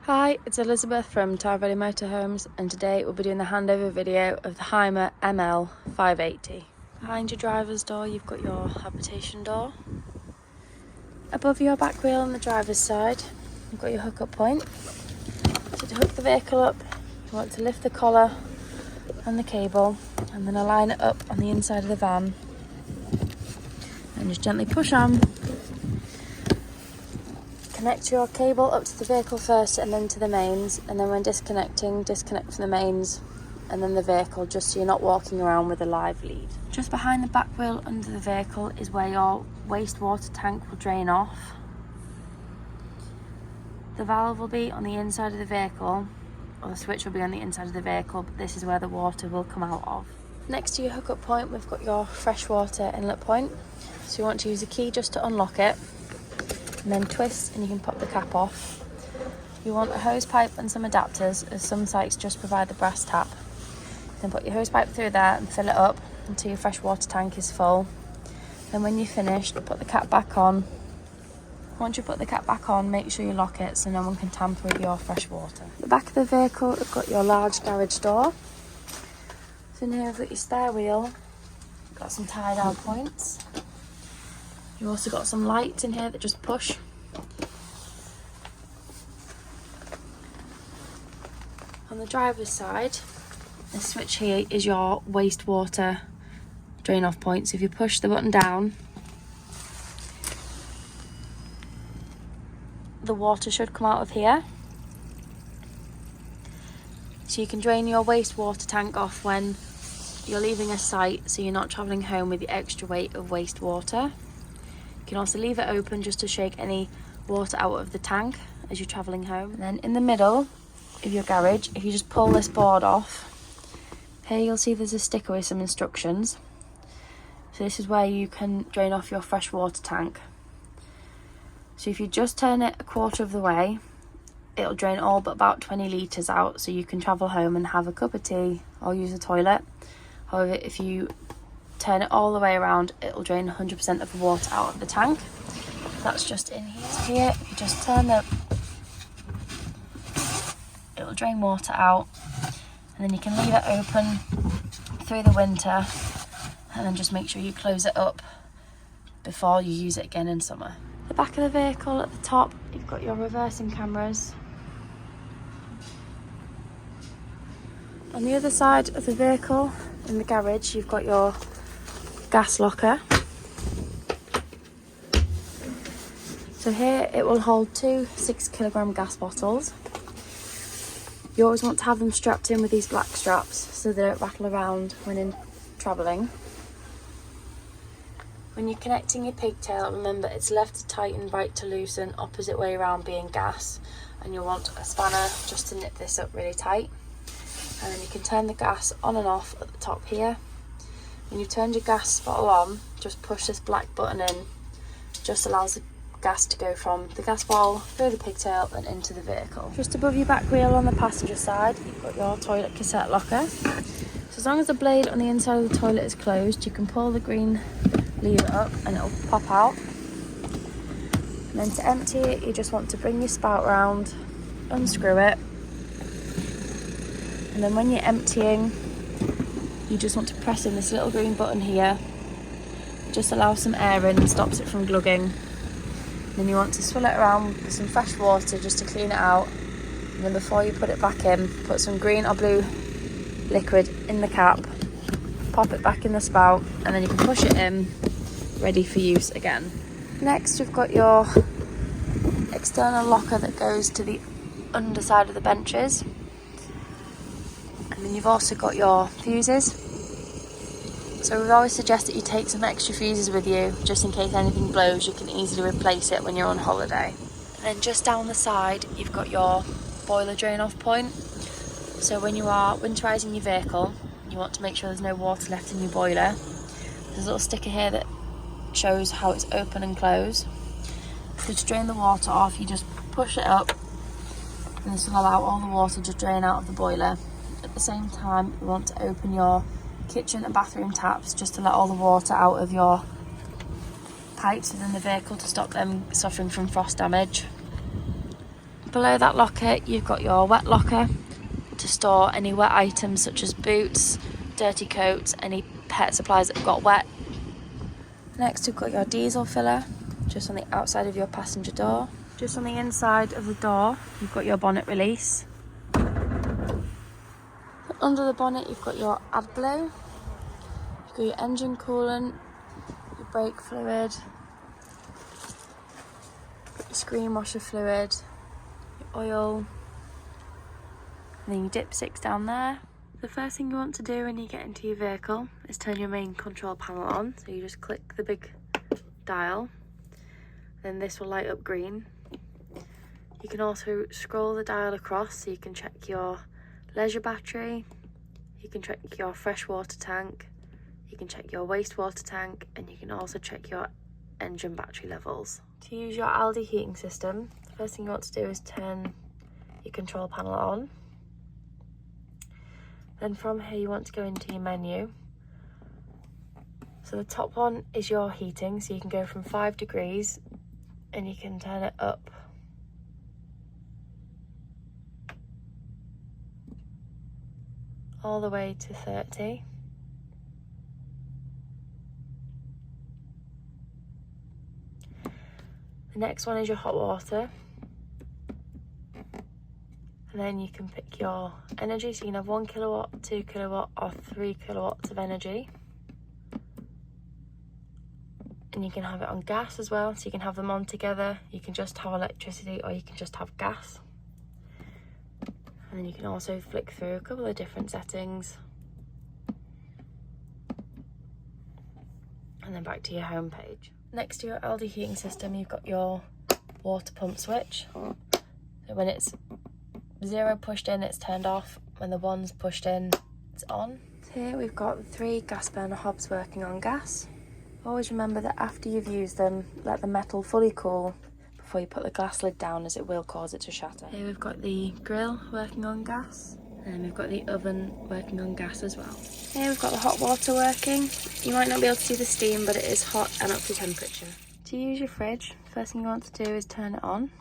Hi, it's Elizabeth from Tarvelli Motorhomes, and today we'll be doing the handover video of the Hymer ML 580. Behind your driver's door you've got your habitation door. Above your back wheel on the driver's side you've got your hookup point. So to hook the vehicle up you want to lift the collar and the cable and then align it up on the inside of the van and just gently push on. Connect your cable up to the vehicle first and then to the mains, and then when disconnecting, disconnect from the mains and then the vehicle, just so you're not walking around with a live lead. Just behind the back wheel under the vehicle is where your wastewater tank will drain off. The valve will be on the inside of the vehicle, or the switch will be on the inside of the vehicle, but this is where the water will come out of. Next to your hookup point we've got your freshwater inlet point, so you want to use a key just to unlock it. And then twist and you can pop the cap off. You want a hose pipe and some adapters, as some sites just provide the brass tap. Then put your hose pipe through there and fill it up until your freshwater tank is full. Then when you're finished, put the cap back on. Once you put the cap back on, make sure you lock it so no one can tamper with your fresh water. At the back of the vehicle, we've got your large garage door. So in here we've got your spare wheel, got some tie down points. You've also got some lights in here that just push. On the driver's side, this switch here is your wastewater drain off point. So if you push the button down, the water should come out of here. So you can drain your wastewater tank off when you're leaving a site, so you're not travelling home with the extra weight of wastewater. You can also leave it open just to shake any water out of the tank as you're travelling home. And then in the middle of your garage, if you just pull this board off, here you'll see there's a sticker with some instructions. So this is where you can drain off your fresh water tank. So if you just turn it a quarter of the way, it'll drain all but about 20 litres out, so you can travel home and have a cup of tea or use the toilet. However, if you turn it all the way around, it'll drain 100% of the water out of the tank. That's just in here. So here, if you just turn it, it'll drain water out, and then you can leave it open through the winter, and then just make sure you close it up before you use it again in summer. The back of the vehicle at the top, you've got your reversing cameras. On the other side of the vehicle, in the garage, you've got your gas locker. So here it will hold two 6-kilogram gas bottles. You always want to have them strapped in with these black straps so they don't rattle around when in travelling. When you're connecting your pigtail, remember it's left to tighten, right to loosen, opposite way around being gas, and you'll want a spanner just to nip this up really tight. And then you can turn the gas on and off at the top here. When you've turned your gas bottle on, just push this black button in. Just allows the gas to go from the gas bottle through the pigtail and into the vehicle. Just above your back wheel on the passenger side, you've got your toilet cassette locker. So as long as the blade on the inside of the toilet is closed, you can pull the green lever up and it'll pop out. And then to empty it, you just want to bring your spout round, unscrew it, and then when you're emptying, you just want to press in this little green button here. It just allows some air in and stops it from glugging. Then you want to swill it around with some fresh water just to clean it out. And then before you put it back in, put some green or blue liquid in the cap, pop it back in the spout, and then you can push it in, ready for use again. Next, we've got your external locker that goes to the underside of the benches. And then you've also got your fuses. So we always suggest that you take some extra fuses with you, just in case anything blows, you can easily replace it when you're on holiday. And then just down the side, you've got your boiler drain off point. So when you are winterising your vehicle, you want to make sure there's no water left in your boiler. There's a little sticker here that shows how it's open and close. So to drain the water off, you just push it up, and this will allow all the water to drain out of the boiler. At the same time, you want to open your kitchen and bathroom taps just to let all the water out of your pipes within the vehicle to stop them suffering from frost damage. Below that locker, you've got your wet locker to store any wet items such as boots, dirty coats, any pet supplies that have got wet. Next, we've got your diesel filler, just on the outside of your passenger door. Just on the inside of the door, you've got your bonnet release. Under the bonnet, you've got your AdBlue, you've got your engine coolant, your brake fluid, your screen washer fluid, your oil, and then your dipsticks down there. The first thing you want to do when you get into your vehicle is turn your main control panel on. So you just click the big dial, then this will light up green. You can also scroll the dial across so you can check your leisure battery, you can check your freshwater tank, you can check your wastewater tank, and you can also check your engine battery levels. To use your Aldi heating system, the first thing you want to do is turn your control panel on. Then from here you want to go into your menu. So the top one is your heating, so you can go from 5 degrees and you can turn it up all the way to 30. The next one is your hot water. And then you can pick your energy, so you can have 1 kilowatt, 2 kilowatt or 3 kilowatts of energy. And you can have it on gas as well, so you can have them on together. You can just have electricity or you can just have gas. And then you can also flick through a couple of different settings. And then back to your home page. Next to your Aldi heating system, you've got your water pump switch. So when it's 0 pushed in, it's turned off. When the 1's pushed in, it's on. Here we've got 3 gas burner hobs working on gas. Always remember that after you've used them, let the metal fully cool before you put the glass lid down, as it will cause it to shatter. Here we've got the grill working on gas, and we've got the oven working on gas as well. Here we've got the hot water working. You might not be able to see the steam, but it is hot and up to temperature. To use your fridge, first thing you want to do is turn it on.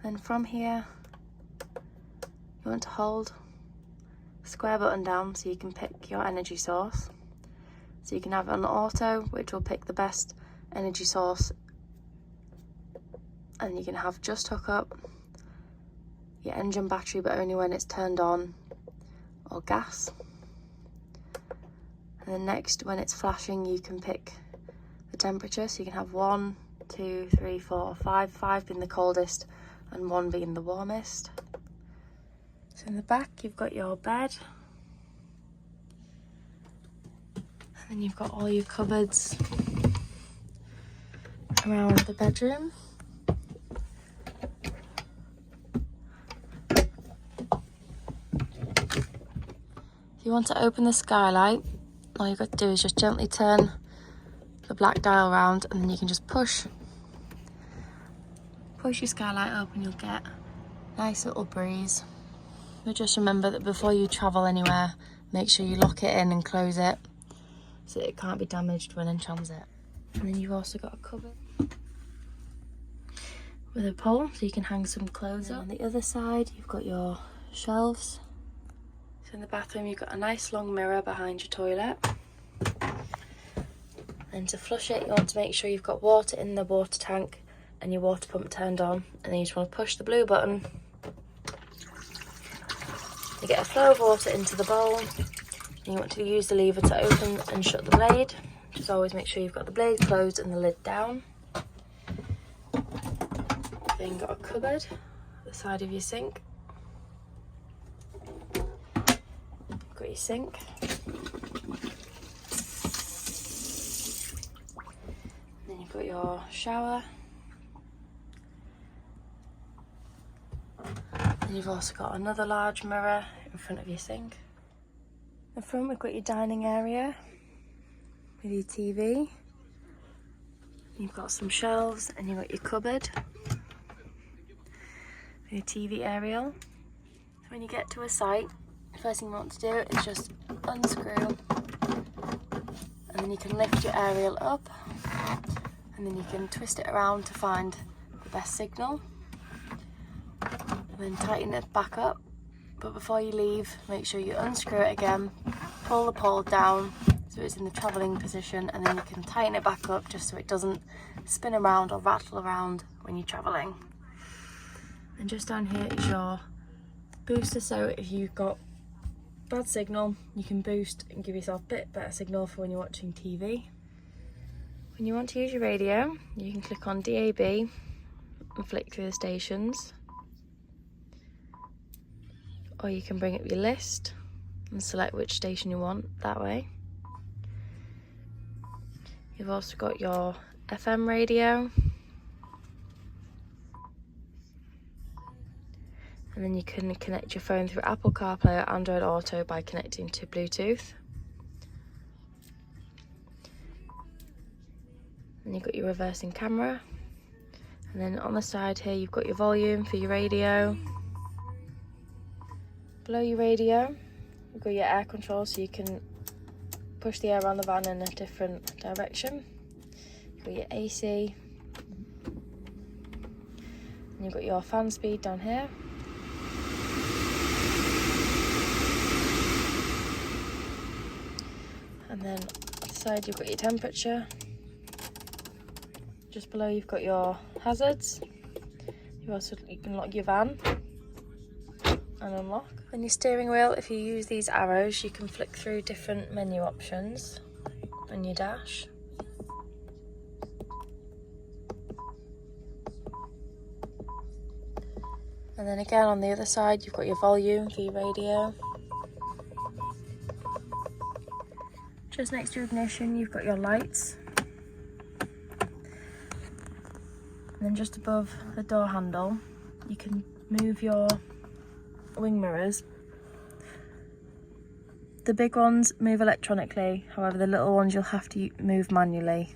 Then from here, you want to hold the square button down so you can pick your energy source. So you can have it on auto, which will pick the best energy source, and you can have just hook up your engine battery, but only when it's turned on, or gas. And then next, when it's flashing, you can pick the temperature, so you can have 1, 2, 3, 4, 5, 5 being the coldest and 1 being the warmest. So in the back you've got your bed, and then you've got all your cupboards around the bedroom. If you want to open the skylight, all you've got to do is just gently turn the black dial around, and then you can just push your skylight up and you'll get a nice little breeze. But just remember that before you travel anywhere, make sure you lock it in and close it so that it can't be damaged when in transit. And then you've also got a cupboard with a pole so you can hang some clothes up. On the other side, you've got your shelves. So in the bathroom, you've got a nice long mirror behind your toilet. And to flush it, you want to make sure you've got water in the water tank and your water pump turned on, and then you just want to push the blue button. You get a flow of water into the bowl, and you want to use the lever to open and shut the blade. Just always make sure you've got the blade closed and the lid down. Then you've got a cupboard at the side of your sink. You've got your sink. And then you've got your shower. And you've also got another large mirror in front of your sink. In front we've got your dining area with your TV. You've got some shelves, and you've got your cupboard with your TV aerial. So when you get to a site, the first thing you want to do is just unscrew, and then you can lift your aerial up, and then you can twist it around to find the best signal. And then tighten it back up. But before you leave, make sure you unscrew it again, pull the pole down so it's in the travelling position, and then you can tighten it back up just so it doesn't spin around or rattle around when you're travelling. And just down here is your booster, so if you've got bad signal, you can boost and give yourself a bit better signal for when you're watching TV. When you want to use your radio, you can click on DAB and flick through the stations. Or you can bring up your list and select which station you want that way. You've also got your FM radio. And then you can connect your phone through Apple CarPlay or Android Auto by connecting to Bluetooth. Then you've got your reversing camera. And then on the side here, you've got your volume for your radio. Below your radio, you've got your air control, so you can push the air around the van in a different direction. You've got your AC. And you've got your fan speed down here. And then on the side, you've got your temperature. Just below, you've got your hazards. You can lock your van and unlock. On your steering wheel, if you use these arrows, you can flick through different menu options on your dash. And then again on the other side, you've got your volume for your radio. Just next to your ignition, you've got your lights. And then just above the door handle, you can move your wing mirrors. The big ones move electronically, however the little ones you'll have to move manually.